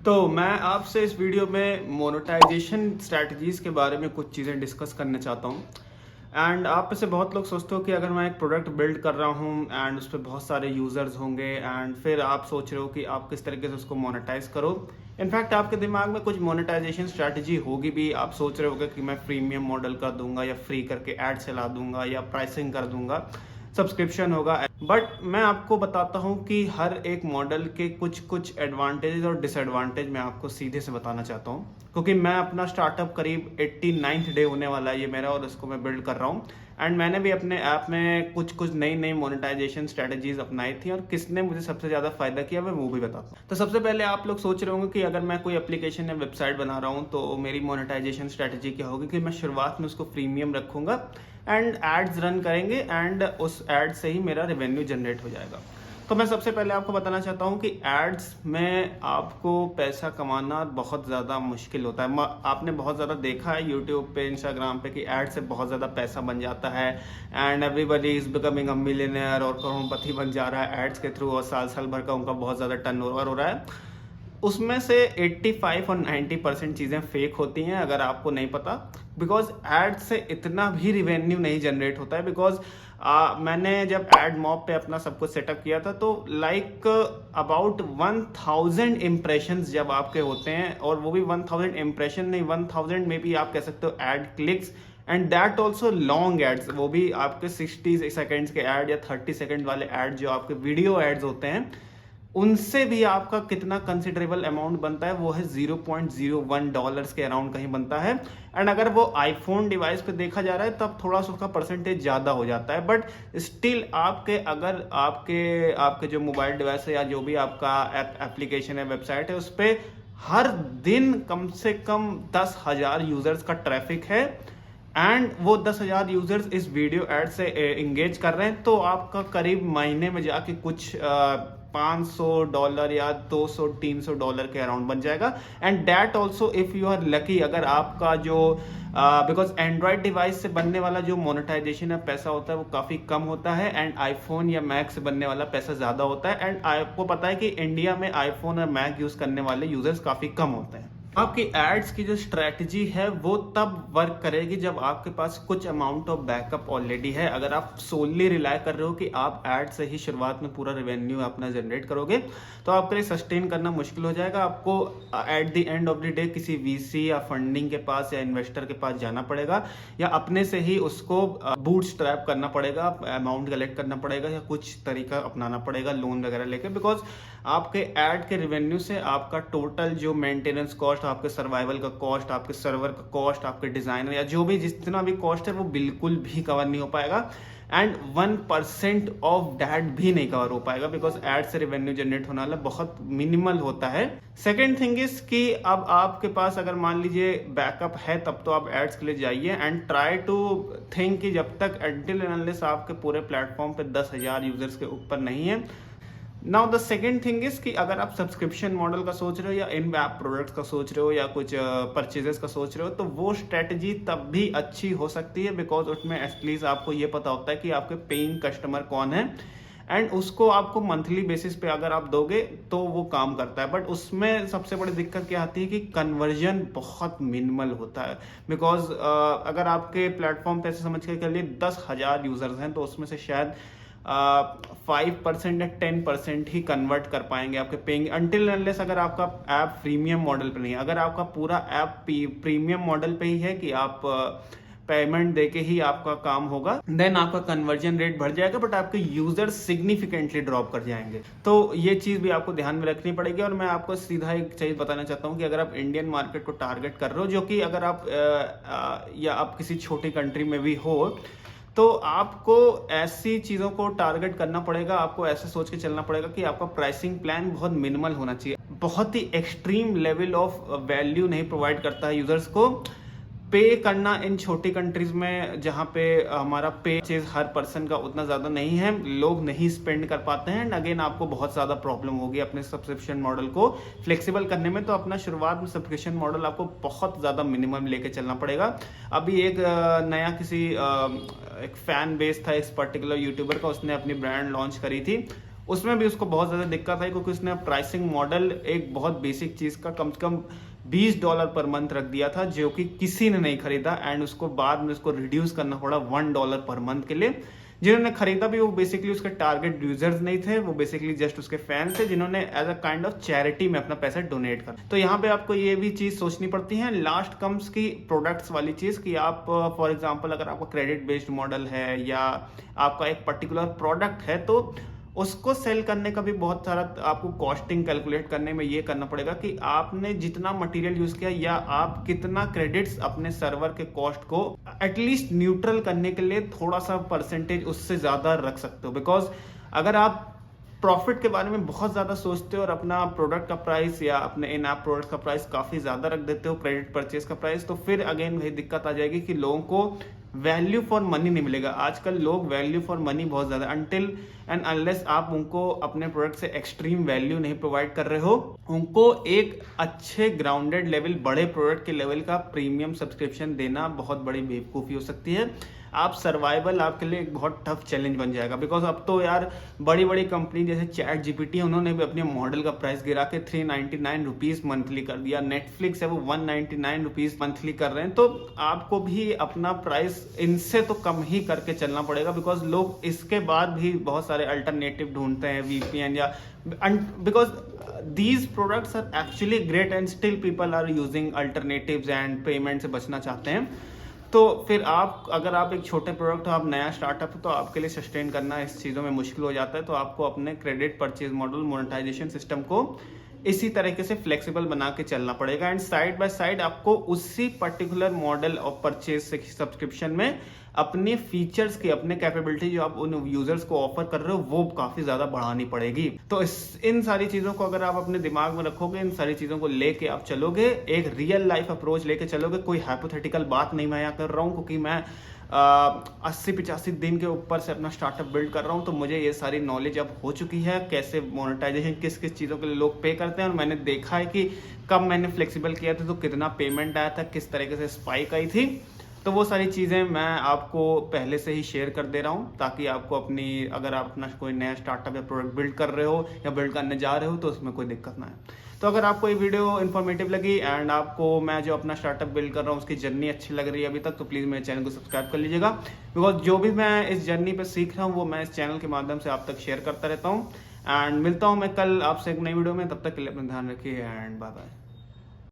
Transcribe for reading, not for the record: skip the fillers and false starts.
तो मैं आपसे इस वीडियो में मोनेटाइजेशन स्ट्रैटेजीज़ के बारे में कुछ चीज़ें डिस्कस करना चाहता हूँ। एंड आप में से बहुत लोग सोचते हो कि अगर मैं एक प्रोडक्ट बिल्ड कर रहा हूँ एंड उस पर बहुत सारे यूज़र्स होंगे एंड फिर आप सोच रहे हो कि आप किस तरीके से उसको मोनेटाइज करो। इनफैक्ट आपके दिमाग में कुछ मोनेटाइजेशन स्ट्रैटेजी होगी भी। आप सोच रहे होगे कि मैं प्रीमियम मॉडल कर दूंगा या फ्री करके ऐड चला दूंगा या प्राइसिंग कर दूंगा, सब्सक्रिप्शन होगा। बट मैं आपको बताता हूं कि हर एक मॉडल के कुछ कुछ एडवांटेजेस और डिसएडवांटेज मैं आपको सीधे से बताना चाहता हूं, क्योंकि मैं अपना स्टार्टअप करीब 89th डे होने वाला है ये मेरा, और इसको मैं बिल्ड कर रहा हूं। एंड मैंने भी अपने ऐप में कुछ कुछ नई नई मोनेटाइजेशन स्ट्रेटजीज अपनाई थी, और किसने मुझे सबसे ज़्यादा फायदा किया मैं वो भी बताता हूँ। तो सबसे पहले आप लोग सोच रहे होंगे कि अगर मैं कोई एप्लीकेशन या वेबसाइट बना रहा हूँ तो मेरी मोनेटाइजेशन स्ट्रेटजी क्या होगी, कि मैं शुरुआत में उसको प्रीमियम रखूंगा एंड एड्स रन करेंगे एंड उस एड से ही मेरा रेवेन्यू जनरेट हो जाएगा। तो मैं सबसे पहले आपको बताना चाहता हूँ कि एड्स में आपको पैसा कमाना बहुत ज़्यादा मुश्किल होता है। आपने बहुत ज़्यादा देखा है यूट्यूब पे, इंस्टाग्राम पे, कि एड से बहुत ज़्यादा पैसा बन जाता है and everybody is becoming a millionaire और करोड़पति बन जा रहा है एड्स के थ्रू, और साल साल भर का उनका बहुत ज़्यादा टर्नओवर हो रहा है। उसमें से 85 और 90% चीज़ें फेक होती हैं, अगर आपको नहीं पता। बिकॉज एड से इतना भी रिवेन्यू नहीं जनरेट होता है। बिकॉज मैंने जब एड मॉब पे अपना सब कुछ सेटअप किया था तो लाइक अबाउट 1000 इम्प्रेशंस जब आपके होते हैं, और वो भी 1000 इम्प्रेशन नहीं, 1000 में भी आप कह सकते हो ad clicks, and that also long ads, वो भी आपके 60 सेकेंड्स के एड या 30 सेकेंड वाले एड जो आपके वीडियो एड्स होते हैं, उनसे भी आपका कितना कंसिडरेबल अमाउंट बनता है, वो है $0.01 के अराउंड कहीं बनता है। एंड अगर वो आईफोन डिवाइस पे देखा जा रहा है तब थोड़ा सा उसका परसेंटेज ज़्यादा हो जाता है। बट स्टिल आपके अगर आपके आपके जो मोबाइल डिवाइस है या जो भी आपका एप्लीकेशन है, वेबसाइट है, उस पर हर दिन कम से कम 10,000 यूजर्स का ट्रैफिक है एंड वो 10,000 यूजर्स इस वीडियो एड से एंगेज कर रहे हैं, तो आपका करीब महीने में जाके कुछ $500 या $200-300 के अराउंड बन जाएगा। And that also if you are lucky, अगर आपका जो बिकॉज एंड्रॉयड डिवाइस से बनने वाला जो मोनेटाइजेशन है पैसा होता है वो काफ़ी कम होता है, एंड आईफोन या मैक से बनने वाला पैसा ज़्यादा होता है। एंड आपको पता है कि इंडिया में आईफोन और मैक यूज़ करने वाले यूजर्स काफ़ी कम होते हैं। आपकी एड्स की जो स्ट्रेटजी है वो तब वर्क करेगी जब आपके पास कुछ अमाउंट ऑफ बैकअप ऑलरेडी है। अगर आप सोलली रिलाय कर रहे हो कि आप एड से ही शुरुआत में पूरा रेवेन्यू अपना जनरेट करोगे, तो आपके लिए सस्टेन करना मुश्किल हो जाएगा। आपको at the end of the day किसी वीसी या फंडिंग के पास या इन्वेस्टर के पास जाना पड़ेगा, या अपने से ही उसको बूटस्ट्रैप करना पड़ेगा, अमाउंट कलेक्ट करना पड़ेगा, या कुछ तरीका अपनाना पड़ेगा लोन वगैरह लेके। बिकॉज आपके एड के रेवेन्यू से आपका टोटल जो मेंटेनेंस कॉस्ट, आपके सर्वाइवल का कॉस्ट, आपके सर्वर का कॉस्ट, आपके डिजाइनर या जो भी जितना भी कॉस्ट है वो बिल्कुल भी कवर नहीं हो पाएगा। एंड 1% ऑफ दैट भी नहीं कवर हो पाएगा, बिकॉज एड से रेवेन्यू जनरेट होने वाला बहुत मिनिमल होता है। सेकेंड थिंग इज कि अब आपके पास अगर मान लीजिए बैकअप है तब तो आप एड्स के लिए जाइए एंड ट्राई टू थिंक कि जब तक एंटिल एंड अनलेस आपके पूरे प्लेटफॉर्म पे 10,000 यूजर्स के ऊपर नहीं है। Now the second thing is कि अगर आप सब्सक्रिप्शन मॉडल का सोच रहे हो या इन ऐप प्रोडक्ट्स का सोच रहे हो या कुछ परचेजेस का सोच रहे हो, तो वो स्ट्रेटजी तब भी अच्छी हो सकती है, बिकॉज उसमें एटलीस्ट आपको ये पता होता है कि आपके पेइंग कस्टमर कौन है, एंड उसको आपको मंथली बेसिस पे अगर आप दोगे तो वो काम करता है। बट उसमें सबसे बड़ी दिक्कत क्या आती है कि कन्वर्जन बहुत मिनिमल होता है। बिकॉज अगर आपके प्लेटफॉर्म पे ऐसे समझ के लिए 10,000 यूजर्स हैं, तो उसमें से शायद 5% या 10% ही कन्वर्ट कर पाएंगे आपके पेइंग, अनटिल अनलेस अगर आपका ऐप प्रीमियम मॉडल पे नहीं है। अगर आपका पूरा ऐप प्रीमियम मॉडल पे ही है कि आप पेमेंट देके ही आपका काम होगा, देन आपका कन्वर्जन रेट बढ़ जाएगा, बट आपके यूजर सिग्निफिकेंटली ड्रॉप कर जाएंगे। तो ये चीज भी आपको ध्यान में रखनी पड़ेगी। और मैं आपको सीधा एक चीज बताना चाहता हूँ कि अगर आप इंडियन मार्केट को टारगेट कर रहे हो, जो कि अगर आप या आप किसी छोटी कंट्री में भी हो, तो आपको ऐसी चीज़ों को टारगेट करना पड़ेगा। आपको ऐसे सोच के चलना पड़ेगा कि आपका प्राइसिंग प्लान बहुत मिनिमल होना चाहिए, बहुत ही एक्सट्रीम लेवल ऑफ वैल्यू नहीं प्रोवाइड करता है यूजर्स को। पे करना इन छोटी कंट्रीज में जहाँ पे हमारा पे चीज हर पर्सन का उतना ज़्यादा नहीं है, लोग नहीं स्पेंड कर पाते हैं, एंड अगेन आपको बहुत ज़्यादा प्रॉब्लम होगी अपने सब्सक्रिप्शन मॉडल को फ्लेक्सिबल करने में। तो अपना शुरुआत में सब्सक्रिप्शन मॉडल आपको बहुत ज़्यादा मिनिमम लेके चलना पड़ेगा। अभी एक नया किसी एक फैन बेस था इस पर्टिकुलर यूट्यूबर का, उसने अपनी ब्रांड लॉन्च करी थी। उसमें भी उसको बहुत ज़्यादा दिक्कत आई क्योंकि उसने प्राइसिंग मॉडल एक बहुत बेसिक चीज़ का कम से कम $20 पर मंथ रख दिया था, जो कि किसी ने नहीं खरीदा। एंड उसको बाद में उसको रिड्यूस करना पड़ा $1 पर मंथ के लिए। जिन्होंने खरीदा भी वो बेसिकली उसके टारगेट यूजर्स नहीं थे, वो बेसिकली जस्ट उसके फैंस थे जिन्होंने as a kind of charity में अपना पैसा डोनेट कर। तो यहाँ पे आपको ये भी चीज सोचनी पड़ती है, लास्ट कम्स की प्रोडक्ट्स वाली चीज कि आप फॉर एग्जांपल अगर आपका क्रेडिट बेस्ड मॉडल है या आपका एक पर्टिकुलर प्रोडक्ट है, तो उसको सेल करने का भी बहुत सारा आपको कॉस्टिंग कैलकुलेट करने में ये करना पड़ेगा कि आपने जितना मटेरियल यूज किया या आप कितना क्रेडिट्स अपने सर्वर के कॉस्ट को एटलीस्ट न्यूट्रल करने के लिए थोड़ा सा परसेंटेज उससे ज्यादा रख सकते हो। बिकॉज अगर आप प्रॉफिट के बारे में बहुत ज्यादा सोचते हो और अपना प्रोडक्ट का प्राइस या अपने इन ऐप प्रोडक्ट का प्राइस काफी ज्यादा रख देते हो, क्रेडिट परचेज का प्राइस, तो फिर अगेन वही दिक्कत आ जाएगी कि लोगों को वैल्यू फॉर मनी नहीं मिलेगा। आजकल लोग वैल्यू फॉर मनी बहुत ज्यादा, अनटिल एंड अनलेस आप उनको अपने प्रोडक्ट से एक्सट्रीम वैल्यू नहीं प्रोवाइड कर रहे हो, उनको एक अच्छे ग्राउंडेड लेवल बड़े प्रोडक्ट के लेवल का प्रीमियम सब्सक्रिप्शन देना बहुत बड़ी बेवकूफ़ी हो सकती है। आप सर्वाइवल आपके लिए एक बहुत टफ चैलेंज बन जाएगा। बिकॉज अब तो यार बड़ी बड़ी कंपनी जैसे चैट जीपीटी है, उन्होंने भी अपने मॉडल का प्राइस गिरा के 399 रुपीज मंथली कर दिया। नेटफ्लिक्स है वो 199 रुपीज मंथली कर रहे हैं। तो आपको भी अपना प्राइस इनसे तो कम ही करके चलना पड़ेगा, बिकॉज लोग इसके बाद भी बहुत सारे अल्टरनेटिव ढूंढते हैं, वीपीएन या because these products are actually great and still people are using alternatives and payment से बचना चाहते हैं। तो फिर आप अगर आप एक छोटे प्रोडक्ट हो, आप नया स्टार्टअप हो, तो आपके लिए सस्टेन करना इस चीज़ों में मुश्किल हो जाता है। तो आपको अपने credit purchase model monetisation system को इसी तरीके से फ्लेक्सिबल बना के चलना पड़ेगा। एंड साइड बाय साइड आपको उसी particular model of purchase subscription में अपने फीचर्स की, अपने कैपेबिलिटी जो आप उन यूजर्स को ऑफर कर रहे हो वो काफी ज्यादा बढ़ानी पड़ेगी। तो इन सारी चीजों को अगर आप अपने दिमाग में रखोगे, इन सारी चीजों को लेके आप चलोगे, एक रियल लाइफ अप्रोच लेके चलोगे, कोई हाइपोथेटिकल बात नहीं मैं यहाँ कर रहा हूँ, क्योंकि मैं 80-85 दिन के ऊपर से अपना स्टार्टअप बिल्ड कर रहा हूँ। तो मुझे ये सारी नॉलेज अब हो चुकी है, कैसे मोनेटाइजेशन किस किस चीज़ों के लिए लोग पे करते हैं, और मैंने देखा है कि कब मैंने फ्लेक्सिबल किया था तो कितना पेमेंट आया था, किस तरीके से स्पाइक आई थी। तो वो सारी चीज़ें मैं आपको पहले से ही शेयर कर दे रहा हूँ, ताकि आपको अपनी, अगर आप अपना कोई नया स्टार्टअप या प्रोडक्ट बिल्ड कर रहे हो या बिल्ड करने जा रहे हो तो उसमें कोई दिक्कत ना है। तो अगर आपको ये वीडियो इन्फॉर्मेटिव लगी एंड आपको मैं जो अपना स्टार्टअप बिल्ड कर रहा हूँ उसकी जर्नी अच्छी लग रही है अभी तक, तो प्लीज़ मेरे चैनल को सब्सक्राइब कर लीजिएगा। बिकॉज जो भी मैं इस जर्नी पे सीख रहा हूँ वो मैं इस चैनल के माध्यम से आप तक शेयर करता रहता हूँ। एंड मिलता हूँ मैं कल आपसे एक नई वीडियो में, तब तक के लिए अपना ध्यान रखिए एंड बाय बाय।